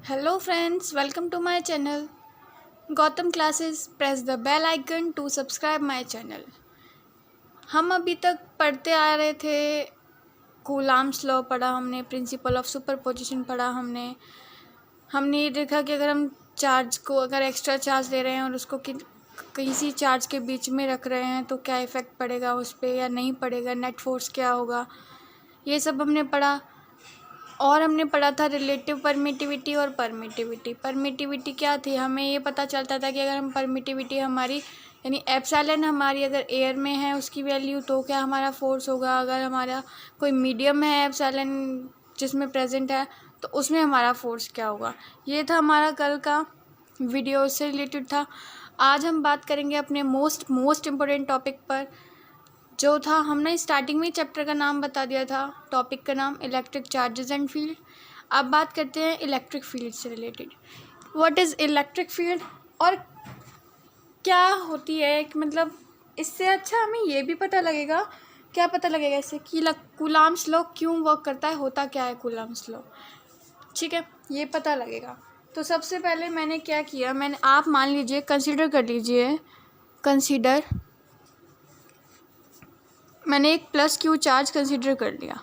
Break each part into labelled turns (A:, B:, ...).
A: Hello friends, welcome to my channel. Gotham classes, press the bell icon to subscribe my channel. हम अभी तक पढ़ते आ रहे थे, कूलाम्स लॉ पढ़ा हमने, प्रिंसिपल ऑफ सुपरपोजिशन पढ़ा हमने ये देखा कि अगर हम चार्ज को अगर एक्स्ट्रा चार्ज ले रहे हैं और उसको किसी चार्ज के बीच में रख रहे हैं तो क्या इफ़ेक्ट पड़ेगा उस पर या नहीं पड़ेगा, नेट फोर्स क्या होगा, ये सब हमने पढ़ा। और हमने पढ़ा था रिलेटिव परमिटिविटी और परमिटिविटी क्या थी, हमें ये पता चलता था कि अगर हम परमिटिविटी हमारी यानी एप्सिलॉन हमारी अगर एयर में है उसकी वैल्यू तो क्या हमारा फोर्स होगा, अगर हमारा कोई मीडियम है एप्सिलॉन जिसमें प्रेजेंट है तो उसमें हमारा फोर्स क्या होगा। ये था हमारा कल का वीडियो, उससे रिलेटेड था। आज हम बात करेंगे अपने मोस्ट इम्पोर्टेंट टॉपिक पर, जो था हमने स्टार्टिंग में चैप्टर का नाम बता दिया था, टॉपिक का नाम इलेक्ट्रिक चार्जेस एंड फील्ड। अब बात करते हैं इलेक्ट्रिक फील्ड से related. What is electric field और क्या होती है, मतलब इससे अच्छा हमें ये भी पता लगेगा, क्या पता लगेगा इससे कि कूलाम्स लॉ क्यों वर्क करता है, होता क्या है कूलाम्स लॉ, ठीक है, ये पता लगेगा। तो सबसे पहले मैंने क्या किया, आप मान लीजिए कंसीडर कर लीजिए, मैंने एक प्लस क्यू चार्ज कंसीडर कर लिया,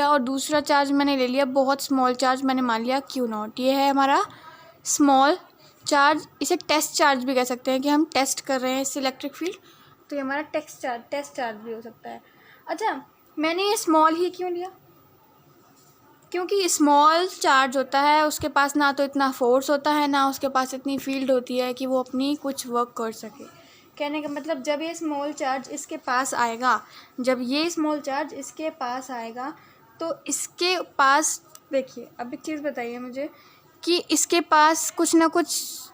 A: और दूसरा चार्ज मैंने ले लिया बहुत स्मॉल चार्ज, मैंने मान लिया क्यू नॉट। ये है हमारा स्मॉल चार्ज, इसे टेस्ट चार्ज भी कह सकते हैं कि हम टेस्ट कर रहे हैं इस इलेक्ट्रिक फील्ड, तो ये हमारा टेस्ट चार्ज भी हो सकता है। अच्छा, मैंने ये स्मॉल ही क्यों लिया, क्योंकि स्मॉल चार्ज होता है उसके पास ना तो इतना फोर्स होता है ना उसके पास इतनी फील्ड होती है कि वो अपनी कुछ वर्क कर सके। कहने का मतलब जब ये स्मॉल चार्ज इसके पास आएगा, तो इसके पास देखिए, अब एक चीज़ बताइए मुझे कि इसके पास कुछ ना कुछ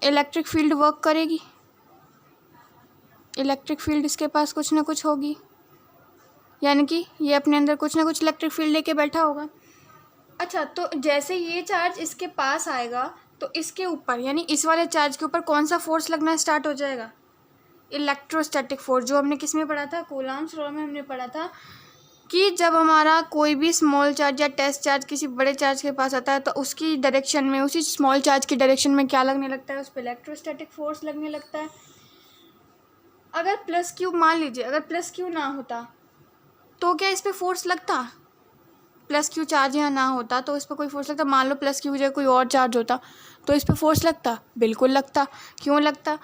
A: इलेक्ट्रिक फील्ड वर्क करेगी, इलेक्ट्रिक फील्ड इसके पास कुछ ना कुछ होगी, यानी कि ये अपने अंदर कुछ ना कुछ इलेक्ट्रिक फील्ड लेके बैठा होगा। अच्छा, तो जैसे ये चार्ज इसके पास आएगा तो इसके ऊपर यानी इस वाले चार्ज के ऊपर कौन सा फोर्स लगना स्टार्ट हो जाएगा, इलेक्ट्रोस्टैटिक फोर्स, जो हमने किस में पढ़ा था, कूलाम्स लॉ में हमने पढ़ा था कि जब हमारा कोई भी स्मॉल चार्ज या टेस्ट चार्ज किसी बड़े चार्ज के पास आता है तो उसकी डायरेक्शन में, उसी स्मॉल चार्ज की डायरेक्शन में क्या लगने लगता है, उस पर इलेक्ट्रोस्टैटिक फोर्स लगने लगता है। अगर प्लस क्यू मान लीजिए, अगर प्लस क्यू ना होता तो क्या इस पर फोर्स लगता, प्लस क्यू चार्ज यहाँ ना होता तो इस पर कोई फोर्स लगता, मान लो प्लस क्यू जगह कोई और चार्ज होता तो इस पर फोर्स लगता, बिल्कुल लगता। क्यों लगता,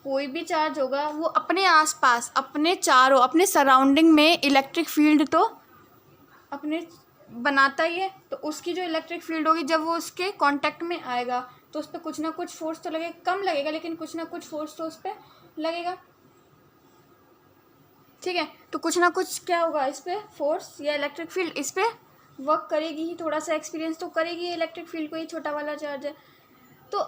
A: कोई भी चार्ज होगा वो अपने आसपास, अपने चारों, अपने सराउंडिंग में इलेक्ट्रिक फील्ड तो अपने बनाता ही है, तो उसकी जो इलेक्ट्रिक फील्ड होगी जब वो उसके कांटेक्ट में आएगा तो उस पर कुछ ना कुछ फोर्स तो लगेगा, कम लगेगा लेकिन कुछ ना कुछ फोर्स तो उस पर लगेगा, ठीक है। तो कुछ ना कुछ क्या होगा, इस पर फोर्स या इलेक्ट्रिक फील्ड इस पर वर्क करेगी ही, थोड़ा सा एक्सपीरियंस तो करेगी इलेक्ट्रिक फील्ड को, ये छोटा वाला चार्ज है। तो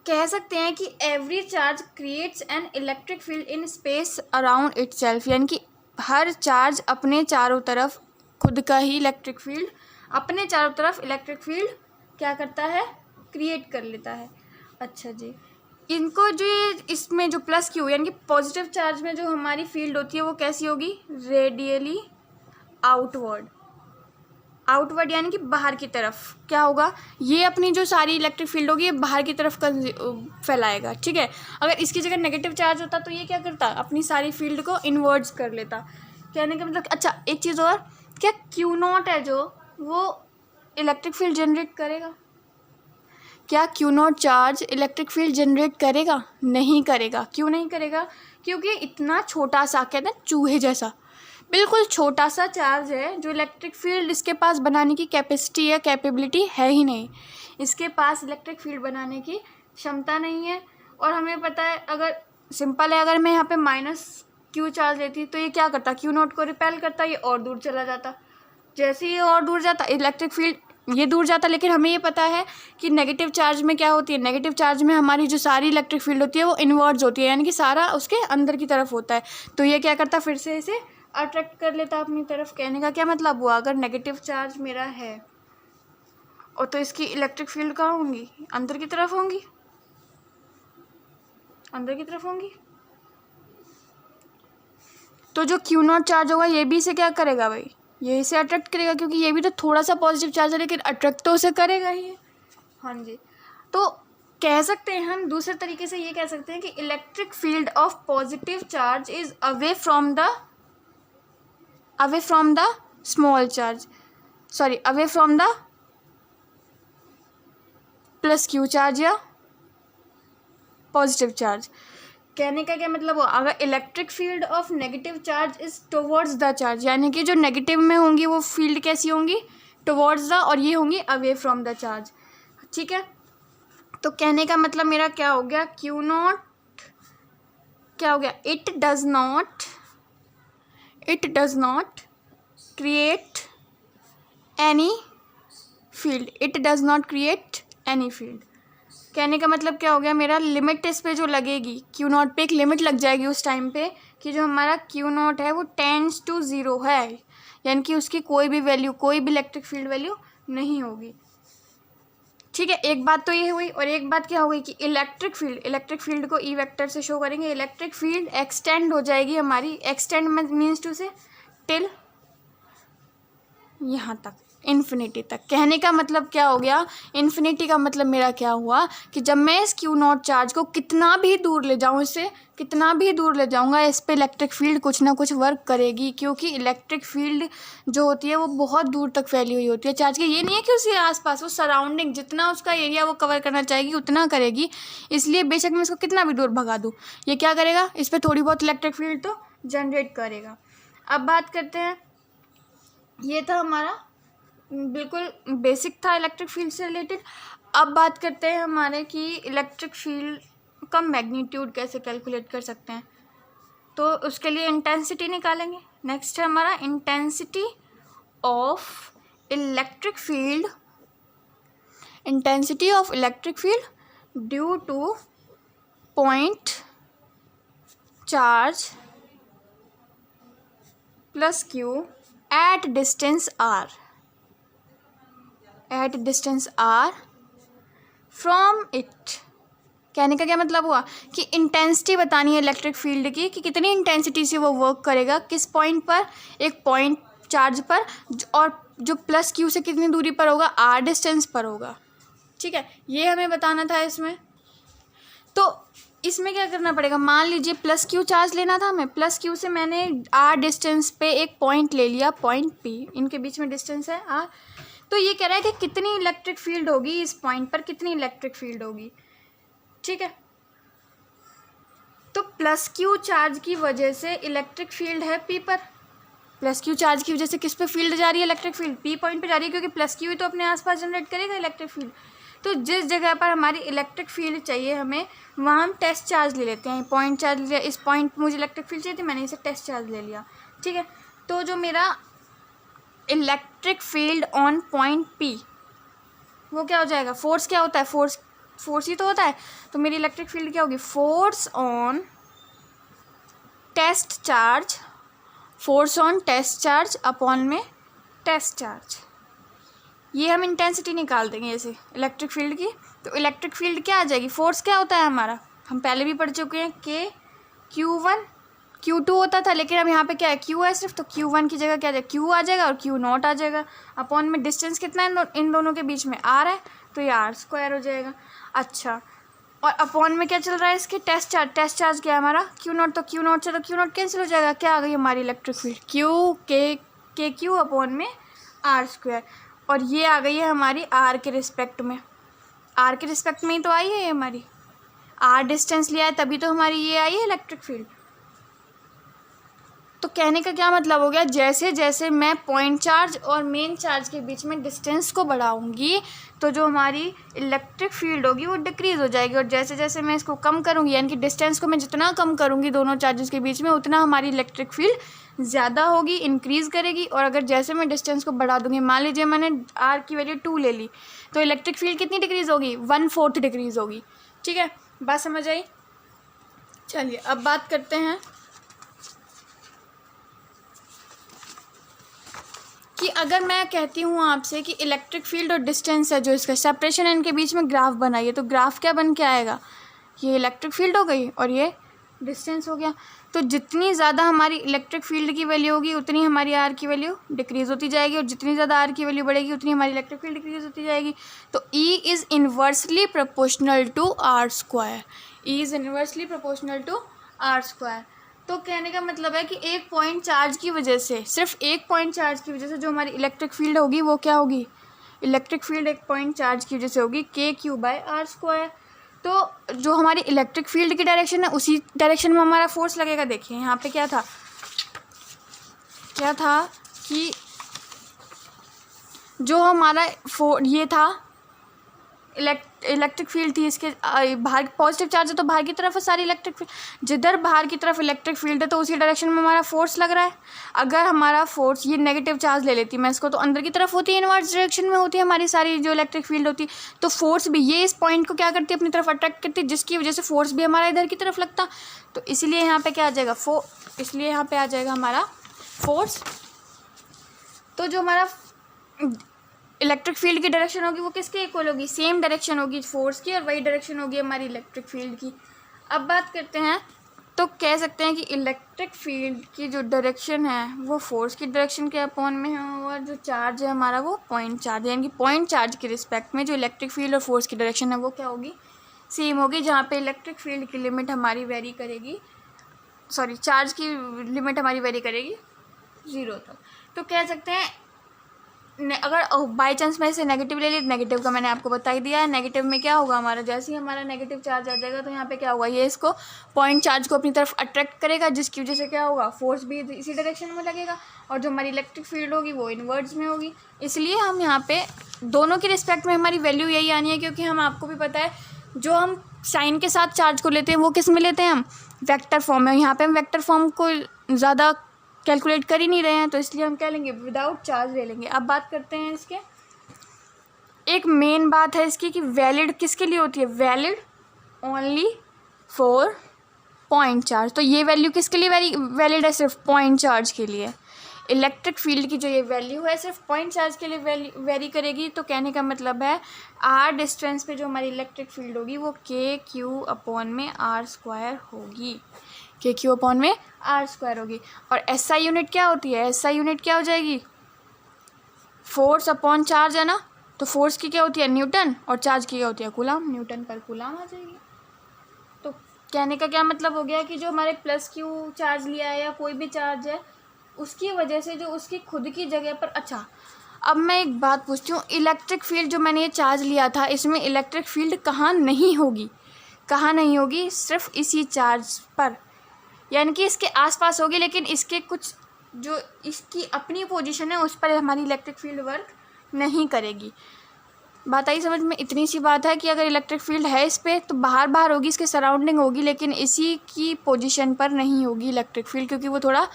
A: कह सकते हैं कि every charge creates an electric field in space around itself, यानी कि हर चार्ज अपने चारों तरफ खुद का ही इलेक्ट्रिक फील्ड, अपने चारों तरफ इलेक्ट्रिक फील्ड क्या करता है, क्रिएट कर लेता है। अच्छा जी, इनको जो इसमें जो प्लस क्यू यानी कि पॉजिटिव चार्ज में जो हमारी फील्ड होती है वो कैसी होगी, रेडियली आउटवर्ड यानी कि बाहर की तरफ क्या होगा, ये अपनी जो सारी इलेक्ट्रिक फील्ड होगी ये बाहर की तरफ फैलाएगा, ठीक है। अगर इसकी जगह नेगेटिव चार्ज होता तो ये क्या करता, अपनी सारी फील्ड को इन्वर्ट्स कर लेता, कहने का मतलब। अच्छा, एक चीज़ और, क्या क्यू नॉट है जो वो इलेक्ट्रिक फील्ड जनरेट करेगा, क्या Q not charge electric field generate करेगा, नहीं करेगा। क्यों नहीं करेगा, क्योंकि इतना छोटा सा, कहते हैं चूहे जैसा, बिल्कुल छोटा सा चार्ज है जो इलेक्ट्रिक फील्ड इसके पास बनाने की कैपेसिटी या कैपेबिलिटी है ही नहीं, इसके पास इलेक्ट्रिक फील्ड बनाने की क्षमता नहीं है। और हमें पता है, अगर सिंपल है, अगर मैं यहाँ पे माइनस क्यू चार्ज लेती तो ये क्या करता, क्यू नॉट को रिपेल करता, ये और दूर चला जाता, जैसे ये और दूर जाता इलेक्ट्रिक फील्ड ये दूर जाता। लेकिन हमें ये पता है कि नेगेटिव चार्ज में क्या होती है, नेगेटिव चार्ज में हमारी जो सारी इलेक्ट्रिक फील्ड होती है वो इन्वर्ट्स होती है, यानी कि सारा उसके अंदर की तरफ होता है, तो ये क्या करता, फिर से इसे अट्रैक्ट कर लेता अपनी तरफ। कहने का क्या मतलब हुआ, अगर नेगेटिव चार्ज मेरा है और तो इसकी इलेक्ट्रिक फील्ड कहाँ होंगी, अंदर की तरफ होंगी, तो जो क्यू नॉट चार्ज होगा ये भी इसे क्या करेगा भाई, ये इसे अट्रैक्ट करेगा क्योंकि ये भी तो थोड़ा सा पॉजिटिव चार्ज है, लेकिन अट्रैक्ट तो उसे करेगा ही। हाँ जी, तो कह सकते हैं हम दूसरे तरीके से ये कह सकते हैं कि electric field of positive charge is away from the small charge, sorry away from the plus Q charge या पॉजिटिव चार्ज। कहने का क्या मतलब हुआ, अगर electric field of negative charge is towards the charge, यानी कि जो नेगेटिव में होंगी वो फील्ड कैसी होंगी, टुवर्ड्स द, और ये होंगी अवे फ्रॉम द चार्ज। ठीक है, तो कहने का मतलब मेरा क्या हो गया, क्यू नॉट क्या हो गया, it does not create any field, it does not create any field. कहने का मतलब क्या हो गया मेरा, लिमिट इस पे जो लगेगी क्यू नॉट पे एक लिमिट लग जाएगी उस टाइम पे कि जो हमारा क्यू नॉट है वो टेंड्स टू ज़ीरो है, यानी कि उसकी कोई भी वैल्यू, कोई भी इलेक्ट्रिक फील्ड वैल्यू नहीं होगी। ठीक है, एक बात तो ये हुई, और एक बात क्या हो गई कि इलेक्ट्रिक फील्ड को ई वेक्टर से शो करेंगे। इलेक्ट्रिक फील्ड एक्सटेंड हो जाएगी हमारी, एक्सटेंड मीन्स टू से टिल यहाँ तक, इन्फिनिटी तक। कहने का मतलब क्या हो गया, इन्फिनिटी का मतलब मेरा क्या हुआ कि जब मैं इस क्यू नॉट चार्ज को कितना भी दूर ले जाऊँ, इससे कितना भी दूर ले जाऊँगा, इस पे इलेक्ट्रिक फील्ड कुछ ना कुछ वर्क करेगी, क्योंकि इलेक्ट्रिक फील्ड जो होती है वो बहुत दूर तक फैली हुई होती है चार्ज के। ये नहीं है कि उसके आसपास, वो सराउंडिंग जितना उसका एरिया वो कवर करना चाहेगी उतना करेगी, इसलिए बेशक मैं इसको कितना भी दूर भगा दूँ, ये क्या करेगा, इस पर थोड़ी बहुत इलेक्ट्रिक फील्ड तो जनरेट करेगा। अब बात करते हैं, ये था हमारा बिल्कुल बेसिक था इलेक्ट्रिक फील्ड से रिलेटेड। अब बात करते हैं हमारे कि इलेक्ट्रिक फील्ड का मैग्नीट्यूड कैसे कैलकुलेट कर सकते हैं, तो उसके लिए इंटेंसिटी निकालेंगे। नेक्स्ट है हमारा intensity of electric field due two point charge plus Q at distance r from it. कहने का क्या मतलब हुआ कि इंटेंसिटी बतानी है इलेक्ट्रिक फील्ड की कि कितनी इंटेंसिटी से वो वर्क करेगा, किस पॉइंट पर, एक पॉइंट चार्ज पर, और जो प्लस क्यू से कितनी दूरी पर होगा, r डिस्टेंस पर होगा। ठीक है, ये हमें बताना था इसमें। तो इसमें क्या करना पड़ेगा, मान लीजिए प्लस क्यू चार्ज लेना था हमें, प्लस क्यू से मैंने r डिस्टेंस पे एक पॉइंट ले लिया, पॉइंट P, इनके बीच में डिस्टेंस है r। तो ये कह रहा है कि कितनी इलेक्ट्रिक फील्ड होगी इस पॉइंट पर, कितनी इलेक्ट्रिक फील्ड होगी। ठीक है, तो प्लस क्यू चार्ज की वजह से इलेक्ट्रिक फील्ड है P पर, प्लस क्यू चार्ज की वजह से किस पे फील्ड जा रही है, इलेक्ट्रिक फील्ड P पॉइंट पे जा रही है, क्योंकि प्लस क्यू ही तो अपने आसपास जनरेट करेगा इलेक्ट्रिक फील्ड। तो जिस जगह पर हमारी इलेक्ट्रिक फील्ड चाहिए हमें, वहाँ हम टेस्ट चार्ज ले लेते हैं, पॉइंट चार्ज लिया, इस पॉइंट मुझे इलेक्ट्रिक फील्ड चाहिए थी, मैंने इसे टेस्ट चार्ज ले लिया। ठीक है, तो जो मेरा electric field on point P वो क्या हो जाएगा, फोर्स क्या होता है, फोर्स ही तो होता है। तो मेरी इलेक्ट्रिक फील्ड क्या होगी, force on test charge upon में टेस्ट चार्ज। ये हम इंटेंसिटी निकाल देंगे ऐसे इलेक्ट्रिक फील्ड की। तो इलेक्ट्रिक फील्ड क्या आ जाएगी, फोर्स क्या होता है हमारा, हम पहले भी पढ़ चुके हैं, K Q1 Q2 होता था, लेकिन अब यहाँ पे क्या है, Q है सिर्फ, तो Q1 की जगह क्या आ जाएगा, Q आ जाएगा, और Q नॉट आ जाएगा, अपॉन में डिस्टेंस कितना है इन दोनों के बीच में, R है, तो ये R² हो जाएगा। अच्छा, और अपॉन में क्या चल रहा है इसके, टेस्ट चार्ज क्या है हमारा, Q नॉट, तो Q नॉट से तो Q नॉट कैंसिल हो जाएगा, क्या आ गई हमारी इलेक्ट्रिक फील्ड, Q अपॉन में R², और ये आ गई है हमारी R के रिस्पेक्ट में, ही तो आई है ये हमारी, R डिस्टेंस लिया है तभी तो हमारी ये आई है इलेक्ट्रिक फील्ड। तो कहने का क्या मतलब हो गया, जैसे जैसे मैं पॉइंट चार्ज और मेन चार्ज के बीच में डिस्टेंस को बढ़ाऊंगी तो जो हमारी इलेक्ट्रिक फील्ड होगी वो डिक्रीज़ हो जाएगी, और जैसे जैसे मैं इसको कम करूंगी, यानी कि डिस्टेंस को मैं जितना कम करूंगी दोनों चार्जेस के बीच में, उतना हमारी इलेक्ट्रिक फील्ड ज़्यादा होगी, इंक्रीज़ करेगी। और अगर जैसे मैं डिस्टेंस को बढ़ा दूंगी, मान लीजिए मैंने R की वैल्यू 2 ले ली, तो इलेक्ट्रिक फील्ड कितनी डिक्रीज़ होगी, 1/4 डिक्रीज़ होगी। ठीक है, बात समझ आई। चलिए अब बात करते हैं कि अगर मैं कहती हूँ आपसे कि इलेक्ट्रिक फील्ड और डिस्टेंस है जो इसका सेपरेशन है, इनके बीच में ग्राफ बनाइए, तो ग्राफ क्या बन के आएगा, ये इलेक्ट्रिक फील्ड हो गई और ये डिस्टेंस हो गया। तो जितनी ज़्यादा हमारी इलेक्ट्रिक फील्ड की वैल्यू होगी उतनी हमारी आर की वैल्यू डिक्रीज़ होती जाएगी, और जितनी ज़्यादा आर की वैल्यू बढ़ेगी उतनी हमारी इलेक्ट्रिक फील्ड डिक्रीज़ होती जाएगी। तो e is inversely proportional to r square, e is inversely proportional to r square. तो कहने का मतलब है कि एक पॉइंट चार्ज की वजह से, सिर्फ एक पॉइंट चार्ज की वजह से जो हमारी इलेक्ट्रिक फील्ड होगी वो क्या होगी, इलेक्ट्रिक फील्ड एक पॉइंट चार्ज की वजह से होगी के क्यू बाय आर स्क्वायर। तो जो हमारी इलेक्ट्रिक फील्ड की डायरेक्शन है उसी डायरेक्शन में हमारा फोर्स लगेगा। देखिए यहाँ पे क्या था कि जो हमारा ये था इलेक्ट्रिक फील्ड थी, इसके बाहर पॉजिटिव चार्ज है तो बाहर की तरफ है सारी इलेक्ट्रिक फील्ड, जिधर बाहर की तरफ इलेक्ट्रिक फील्ड है तो उसी डायरेक्शन में हमारा फोर्स लग रहा है। अगर हमारा फोर्स ये नेगेटिव चार्ज ले लेती मैं इसको, तो अंदर की तरफ होती है, इनवर्स डायरेक्शन में होती है हमारी सारी जो इलेक्ट्रिक फील्ड होती है। तो फोर्स भी ये इस पॉइंट को क्या करती है, अपनी तरफ अट्रैक्ट करती है, जिसकी वजह से फोर्स भी हमारा इधर की तरफ लगता। तो इसलिए यहाँ पे क्या आ जाएगा, इसलिए यहाँ पे आ जाएगा हमारा फोर्स। तो जो हमारा इलेक्ट्रिक फील्ड की डायरेक्शन होगी वो किसके इक्वल होगी, सेम डायरेक्शन होगी फोर्स की, और वही डायरेक्शन होगी हमारी इलेक्ट्रिक फील्ड की। अब बात करते हैं, तो कह सकते हैं कि इलेक्ट्रिक फील्ड की जो डायरेक्शन है वो फोर्स की डायरेक्शन के अपॉन में है, और जो चार्ज है हमारा वो पॉइंट चार्ज है, यानी कि पॉइंट चार्ज के रिस्पेक्ट में जो इलेक्ट्रिक फील्ड और फोर्स की डायरेक्शन है वो क्या होगी, सेम होगी। जहाँ पे इलेक्ट्रिक फील्ड की लिमिट हमारी वेरी करेगी, चार्ज की लिमिट हमारी वेरी करेगी 0 तक। तो कह सकते हैं अगर बाई चांस मैं इसे नेगेटिव ले ली, नेगेटिव का मैंने आपको बता ही दिया है। नेगेटिव में क्या होगा हमारा, जैसे ही हमारा नेगेटिव चार्ज आ जाएगा तो यहाँ पे क्या होगा, ये इसको पॉइंट चार्ज को अपनी तरफ अट्रैक्ट करेगा, जिसकी वजह से क्या होगा, फोर्स भी इसी डायरेक्शन में लगेगा, और जो हमारी इलेक्ट्रिक फील्ड होगी वो इनवर्स में होगी। इसलिए हम यहाँ पे दोनों के रिस्पेक्ट में हमारी वैल्यू यही आनी है, क्योंकि हम आपको भी पता है जो हम साइन के साथ चार्ज को लेते हैं वो किस में लेते हैं, हम वेक्टर फॉर्म में। यहाँ पे हम वेक्टर फॉर्म को ज़्यादा कैलकुलेट कर ही नहीं रहे हैं, तो इसलिए हम क्या लेंगे, विदाउट चार्ज ले लेंगे। अब बात करते हैं इसके, एक मेन बात है इसकी कि वैलिड किसके लिए होती है, valid only for point charge. तो ये वैल्यू किसके लिए वैलिड है, सिर्फ पॉइंट चार्ज के लिए। इलेक्ट्रिक फील्ड की जो ये वैल्यू है सिर्फ पॉइंट चार्ज के लिए वेरी करेगी। तो कहने का मतलब है आर डिस्टेंस पे जो हमारी इलेक्ट्रिक फील्ड होगी वो के क्यू अपॉन में आर स्क्वायर होगी, के क्यू अपॉन में आर स्क्वायर होगी। और एसआई यूनिट क्या होती है, एसआई यूनिट क्या हो जाएगी, फोर्स अपॉन चार्ज है ना, तो फोर्स की क्या होती है, न्यूटन, और चार्ज की क्या होती है, कूलम, न्यूटन पर कूलम आ जाएगी। तो कहने का क्या मतलब हो गया कि जो हमारे प्लस क्यू चार्ज लिया है या कोई भी चार्ज है उसकी वजह से जो उसकी खुद की जगह पर, अच्छा अब मैं एक बात पूछती हूँ, इलेक्ट्रिक फील्ड जो मैंने ये चार्ज लिया था इसमें इलेक्ट्रिक फील्ड कहाँ नहीं होगी, कहाँ नहीं होगी, सिर्फ इसी चार्ज पर, यानी कि इसके आसपास होगी, लेकिन इसके कुछ जो इसकी अपनी पोजीशन है उस पर हमारी इलेक्ट्रिक फील्ड वर्क नहीं करेगी। बात आई समझ में, इतनी सी बात है कि अगर इलेक्ट्रिक फील्ड है इस पर तो बाहर बाहर होगी, इसके सराउंडिंग होगी, लेकिन इसी की पोजीशन पर नहीं होगी इलेक्ट्रिक फील्ड, क्योंकि वो थोड़ा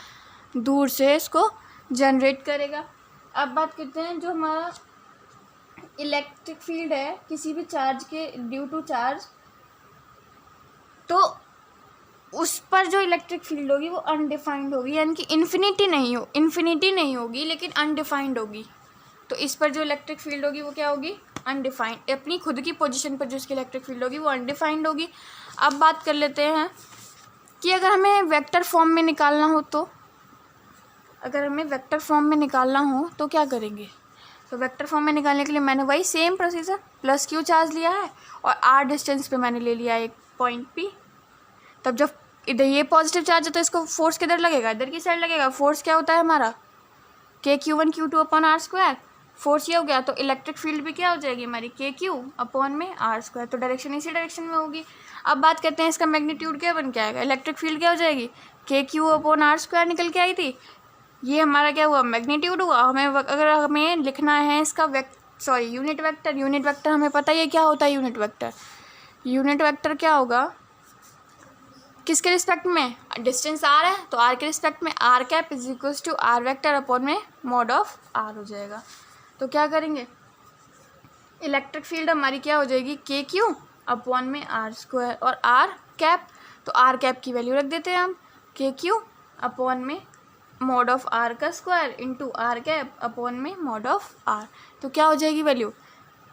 A: दूर से इसको जनरेट करेगा। अब बात करते हैं जो हमारा इलेक्ट्रिक फील्ड है किसी भी चार्ज के ड्यू टू चार्ज, तो उस पर जो इलेक्ट्रिक फील्ड होगी वो अनडिफाइंड होगी, यानी कि इन्फिनिटी नहीं होगी लेकिन अनडिफाइंड होगी। तो इस पर जो इलेक्ट्रिक फील्ड होगी वो क्या होगी, अनडिफाइंड, अपनी खुद की पोजीशन पर जो इसकी इलेक्ट्रिक फील्ड होगी वो अनडिफाइंड होगी। अब बात कर लेते हैं कि अगर हमें वेक्टर फॉर्म में निकालना हो तो क्या करेंगे। तो वेक्टर फॉर्म में निकालने के लिए मैंने वही same procedure, plus Q charge लिया है और आर डिस्टेंस पे मैंने ले लिया एक पॉइंट पी। तब जब इधर ये पॉजिटिव चार्ज है तो इसको फोर्स किधर लगेगा, इधर की साइड लगेगा। फोर्स क्या होता है हमारा, k q one q two upon r square. Force ये हो गया, तो इलेक्ट्रिक फील्ड भी क्या हो जाएगी हमारी, के क्यू अपॉन में आर स्क्वायर। तो डायरेक्शन इसी डायरेक्शन में होगी। अब बात करते हैं इसका मैग्नीट्यूड क्या बन के आएगा, इलेक्ट्रिक फील्ड क्या हो जाएगी, k q upon r square निकल के आई थी, ये हमारा क्या हुआ, मैग्नीट्यूड हुआ। अगर हमें लिखना है इसका यूनिट वेक्टर हमें पता ही है क्या होता है यूनिट वेक्टर क्या होगा, किसके रिस्पेक्ट में, डिस्टेंस आर है तो आर के रिस्पेक्ट में r cap is equals to r vector upon में मॉड ऑफ आर हो जाएगा। तो क्या करेंगे, इलेक्ट्रिक फील्ड हमारी क्या हो जाएगी, के क्यू अपॉन में आर स्क्वायर और आर कैप, तो आर कैप की वैल्यू रख देते हैं हम, के क्यू अपॉन में मॉड ऑफ आर का square into r cap upon में मॉड ऑफ आर। तो क्या हो जाएगी value,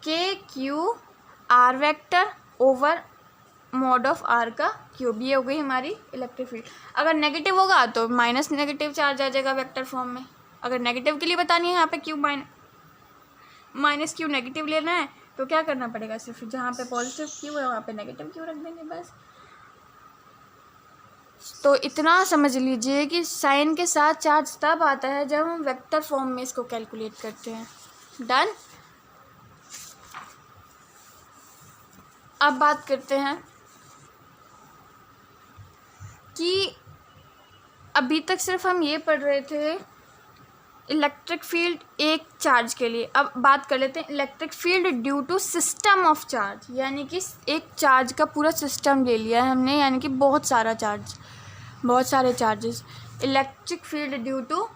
A: k q r vector over mod of r का क्यूब, ये हो गई हमारी इलेक्ट्रिक फील्ड। अगर नेगेटिव होगा तो माइनस नेगेटिव चार्ज आ जाएगा वेक्टर फॉर्म में। अगर नेगेटिव के लिए बतानी है यहाँ पे क्यूब माइनस क्यू नेगेटिव लेना है तो क्या करना पड़ेगा, सिर्फ जहाँ पे पॉजिटिव क्यू है वहाँ पे नेगेटिव क्यू रख देंगे बस। तो इतना समझ लीजिए कि साइन के साथ चार्ज तब आता है जब हम वेक्टर फॉर्म में इसको कैलकुलेट करते हैं। डन। अब बात करते हैं कि अभी तक सिर्फ हम ये पढ़ रहे थे इलेक्ट्रिक फील्ड एक चार्ज के लिए। अब बात कर लेते हैं electric field due to system of charge, यानी कि एक चार्ज का पूरा सिस्टम ले लिया है हमने, यानी कि बहुत सारे charges. Electric field due to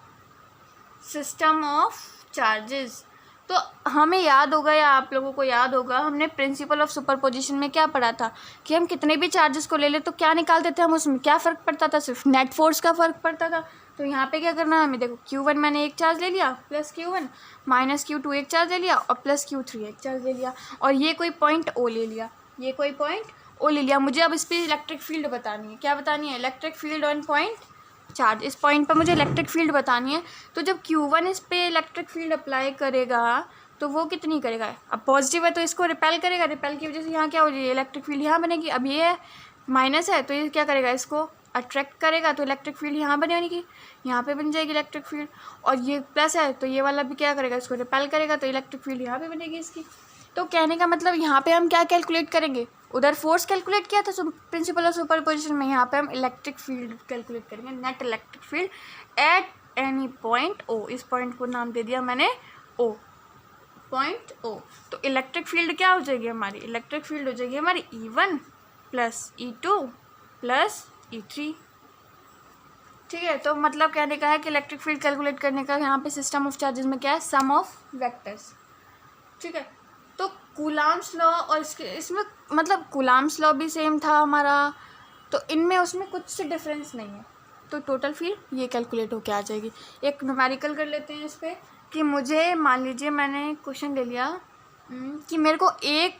A: system of charges. तो हमें याद होगा या आप लोगों को याद होगा, हमने प्रिंसिपल ऑफ सुपरपोजिशन में क्या पढ़ा था कि हम कितने भी चार्जेस को ले ले तो क्या निकालते थे हम, उसमें क्या फ़र्क पड़ता था, सिर्फ नेट फोर्स का फ़र्क पड़ता था। तो यहाँ पे क्या करना है हमें, देखो Q1 मैंने एक चार्ज ले लिया प्लस Q1, माइनस Q2 एक चार्ज ले लिया और प्लस Q3 एक चार्ज ले लिया, और ये कोई पॉइंट O ले लिया, मुझे अब इस पर इलेक्ट्रिक फील्ड बतानी है। क्या बतानी है, electric field on point charge. इस पॉइंट पर मुझे इलेक्ट्रिक फील्ड बतानी है। तो जब Q1 इस पर इलेक्ट्रिक फील्ड अप्लाई करेगा तो वो कितनी करेगा, अब पॉजिटिव है तो इसको रिपेल करेगा, रिपेल की वजह से यहाँ क्या हो जाएगी, इलेक्ट्रिक फील्ड यहाँ बनेगी। अब ये माइनस है तो ये क्या करेगा, इसको अट्रैक्ट करेगा, तो इलेक्ट्रिक फील्ड यहाँ बनेगी, यहाँ पे बन जाएगी इलेक्ट्रिक फील्ड। और ये प्लस है तो ये वाला भी क्या करेगा, इसको रिपेल करेगा, तो इलेक्ट्रिक फील्ड यहाँ पे बनेगी इसकी। तो कहने का मतलब यहाँ पे हम क्या कैलकुलेट करेंगे, उधर फोर्स कैलकुलेट किया था प्रिंसिपल ऑफ सुपरपोजिशन में, यहाँ पे हम इलेक्ट्रिक फील्ड कैलकुलेट करेंगे, net electric field at any point O. इस पॉइंट को नाम दे दिया मैंने ओ, पॉइंट ओ। तो इलेक्ट्रिक फील्ड क्या हो जाएगी हमारी, इलेक्ट्रिक फील्ड हो जाएगी हमारी E1 plus E2 plus E3। ठीक है, तो मतलब कहने का है कि इलेक्ट्रिक फील्ड कैलकुलेट करने का यहाँ पे सिस्टम ऑफ चार्जेस में क्या है, सम ऑफ वेक्टर्स। ठीक है, तो कूलाम्स लॉ और इसमें मतलब कूलाम्स लॉ भी सेम था हमारा, तो इनमें उसमें कुछ से डिफरेंस नहीं है। तो टोटल फील्ड ये कैलकुलेट होके आ जाएगी। एक न्यूमेरिकल कर लेते हैं इस पर कि मुझे मान लीजिए मैंने क्वेश्चन ले लिया कि मेरे को एक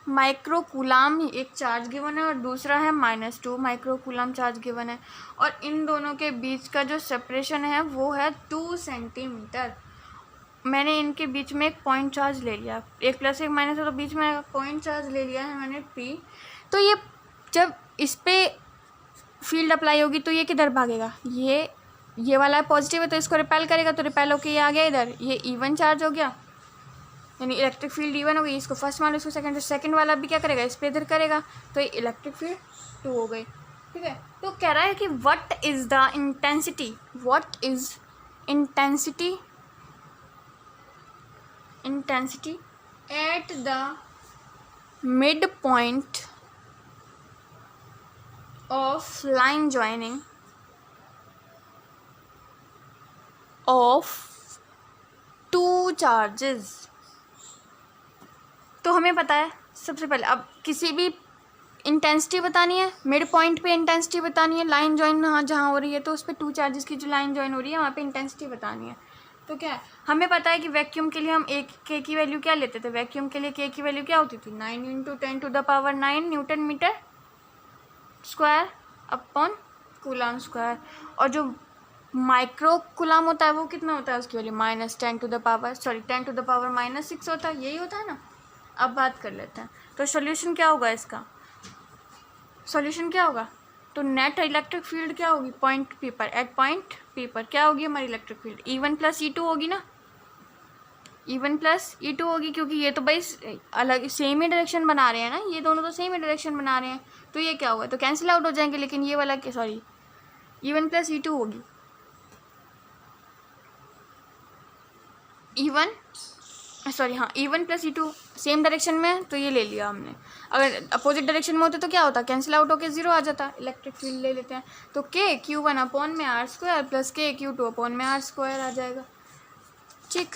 A: माइक्रो कूलाम एक चार्ज गिवन है और दूसरा है -2 माइक्रो कूलाम चार्ज गिवन है, और इन दोनों के बीच का जो सेपरेशन है वो है 2 सेंटीमीटर। मैंने इनके बीच में एक पॉइंट चार्ज ले लिया, एक प्लस एक माइनस है तो बीच में पॉइंट चार्ज ले लिया है मैंने P। तो ये जब इस पर फील्ड अप्लाई होगी तो ये किधर भागेगा, ये वाला पॉजिटिव है तो इसको रिपेल करेगा, तो रिपेल होके ये आ गया इधर, ये E1 चार्ज हो गया, यानी इलेक्ट्रिक फील्ड E1 हो गई। इसको फर्स्ट मान लो, इसको सेकंड, तो सेकंड वाला भी क्या करेगा, इस पे इधर करेगा, तो ये इलेक्ट्रिक फील्ड 2 हो गई। ठीक है, तो कह रहा है कि what is the intensity, intensity at the mid point of line joining of 2 charges. तो हमें पता है सबसे पहले, अब किसी भी इंटेंसिटी बतानी है, मिड पॉइंट पे इंटेंसिटी बतानी है, लाइन ज्वाइन जहाँ हो रही है तो उस पर 2 चार्जेस की जो लाइन ज्वाइन हो रही है वहाँ पे इंटेंसिटी बतानी है। तो क्या है, हमें पता है कि वैक्यूम के लिए हम K की वैल्यू क्या लेते थे, वैक्यूम के लिए K की वैल्यू क्या होती थी, 9 × 10⁻⁹ newton metre square upon coulomb square. और जो माइक्रो कूलाम होता है वो कितना होता है, उसकी वैल्यू -10⁻⁻⁶ होता है, यही होता है ना। अब बात कर लेते हैं, तो सॉल्यूशन क्या होगा इसका, तो नेट इलेक्ट्रिक फील्ड क्या होगी, पॉइंट P पर, एट पॉइंट P पर क्या होगी हमारी electric field, E1 plus E2 होगी ना, E1 प्लस E2 होगी, क्योंकि ये तो भाई अलग सेम ही डायरेक्शन बना रहे हैं ना, ये दोनों तो सेम ही डायरेक्शन बना रहे हैं, तो ये क्या होगा, तो कैंसिल आउट हो जाएंगे, लेकिन ये वाला सॉरी E1 प्लस E2 होगी, E1 plus E2 same direction में, तो ये ले लिया हमने। अगर अपोजिट डायरेक्शन में होते तो क्या होता, कैंसिल आउट होकर 0 आ जाता। इलेक्ट्रिक फील्ड ले लेते हैं, तो Q1 अपॉन में R² प्लस Q2 अपॉन में R² आ जाएगा। ठीक,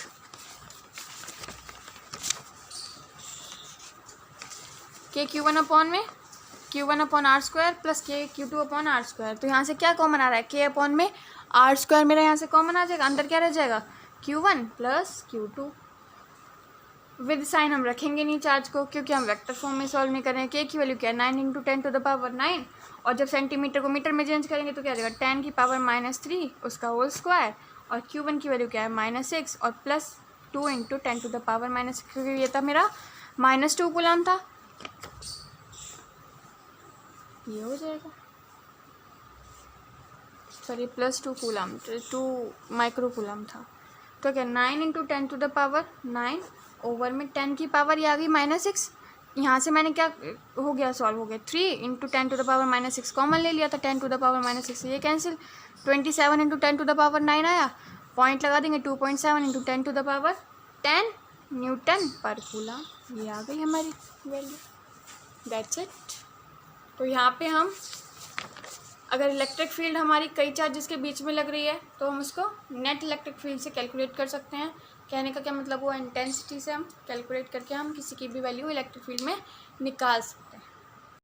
A: Q1 अपॉन में Q1 upon R² plus Q2 upon R²। तो यहाँ से क्या कॉमन आ रहा है, K अपॉन में R² मेरा यहाँ से कॉमन आ जाएगा, अंदर क्या रह जाएगा, Q1 plus Q2। With sign हम रखेंगे नहीं चार्ज को, क्योंकि हम वेक्टर फॉर्म में सॉल्व नहीं कर रहे हैं। के की वैल्यू क्या है 9 इंटू 10 टू द पावर 9, और जब सेंटीमीटर को मीटर में चेंज करेंगे तो क्या आ जाएगा 10 की पावर -3 उसका होल स्क्वायर, और Q1 की वैल्यू क्या है -6 और +2 इंटू 10 टू द पावर -6, क्योंकि ये था मेरा -2 कूलम था, ये हो जाएगा सॉरी +2 कूलम 2 माइक्रो कूलम था। तो क्या 9 into 10 to the power 9 over में 10 की पावर ये आ गई -6, यहाँ से मैंने क्या हो गया सॉल्व हो गया 3 into 10 to the power -6 common ले लिया था, 10 टू द पावर -6 ये cancel, 27 into 10 to the power 9 आया, पॉइंट लगा देंगे 2.7 into 10 to the power 10 newton पर कूलम, ये आ गई हमारी वैल्यू, दैट्स इट। तो यहाँ पे हम अगर इलेक्ट्रिक फील्ड हमारी कई चार्जेस के बीच में लग रही है तो हम उसको नेट इलेक्ट्रिक फील्ड से कैलकुलेट कर सकते हैं। कहने का क्या मतलब हुआ, इंटेंसिटी से हम कैलकुलेट करके हम किसी की भी वैल्यू इलेक्ट्रिक फील्ड में निकाल सकते हैं।